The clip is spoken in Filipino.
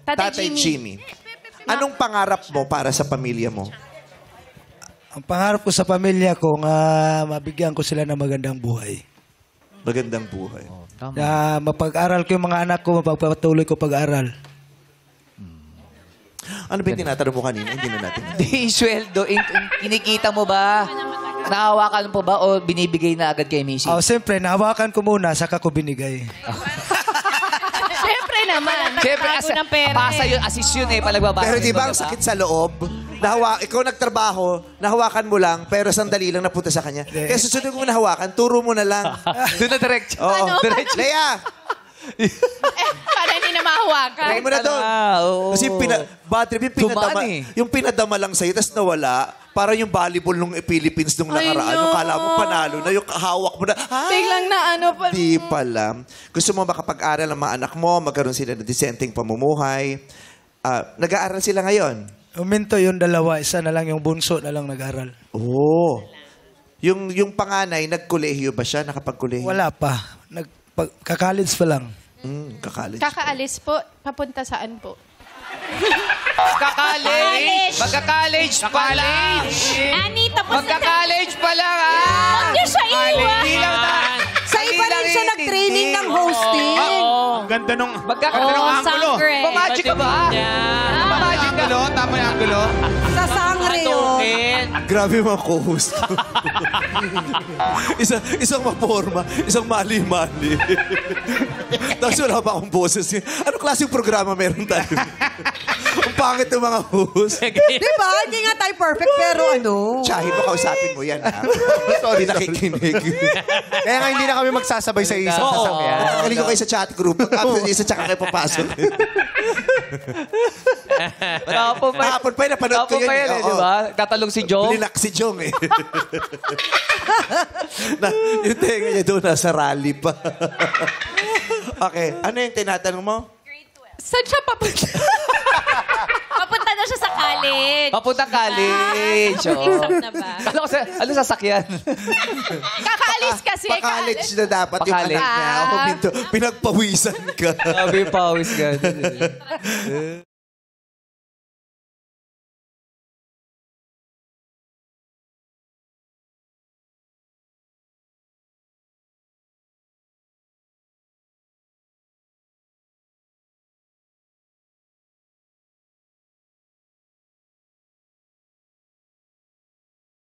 Tatay Jimmy. Anong pangarap mo para sa pamilya mo? Ang pangarap ko sa pamilya ko nga mabigyan ko sila ng magandang buhay. Magandang buhay. Na mapag-aral ko yung mga anak ko, mapagpatuloy ko pag-aral. Ano ba yung tinatanong mo kanina? Hindi na natin. Di sweldo, kinikita mo ba? Nahawakan mo ba o binibigay na agad kay Missy? Oh, siyempre, nahawakan ko muna, saka ko binigay. Siyempre naman. Siyempre, ng pera pasa yun, assist yun eh, palagbabasa. Pero di ba ang sakit sa loob? Ikaw nagtrabaho, nahawakan mo lang, pero sandali lang napunta sa kanya. Kaya susunod mo nahawakan, turo mo na lang. Doon na diretso. Oo. Diretso. Lea! Para hindi na mahawakan. Try mo na doon. Kasi bad trip, yung pinadama lang sa'yo, tapos nawala. Parang yung volleyball nung Philippines nung nakaraan. Nung kala mo panalo na, yung hawak mo na, Biglang na ano pa. di pala. Gusto mo makapag-aral ang mga anak mo, magkaroon sila ng disenteng pamumuhay. Nag-aaral sila ngayon. Uminto yung dalawa, isa na lang yung bunso na lang nag-aral. Oo. Yung panganay, nag-kolehiyo ba siya? Nakapag-kolehiyo? Wala pa. Kaka-college pa lang. Kakalit. Kakaalis po. Papunta saan po? Magka-college! Magka-college pa lang! Ani, tapos Magka-college pa lang, ha? Huwag niyo siya iwan. Hindi lang na. Sa iba rin siya nag-training ng hosting. Ang ganda nung angulo. sangre. Pamagic ka ba? Pamagic ka, no? Tama yung angulo. Sa sangre yun. Grabe mga co-host. isang maporma, isang mali-mali. Tapos wala pa akong boses. Anong klaseng programa meron tayo? Ang pangit ng mga host. Di ba? Hindi nga tayo perfect, pero ano. Tsahin mo, kausapin mo yan, ha? Sorry, nakikinig. Kaya nga hindi na kami magsasabay sa isang sasakyan. Nakakinig ko kayo sa chat group. After isa, tsaka kayo papasok. Kahapon pa yun, napanood ko yun. Tapos pa yan, Oo. di ba? Tatalong si Joe. Linak si Jong, eh. Yung tenga niya doon, nasa rally pa. Okay, ano yung tinatanong mo? Saan siya papunta? Papunta na siya sa college. Papunta college. Exam na ba? Ano sasakyan? Kakaalis kasi. Pa-college na dapat yung Pa-college. anak niya. Pinagpawisan ka. Sabi pawis ka.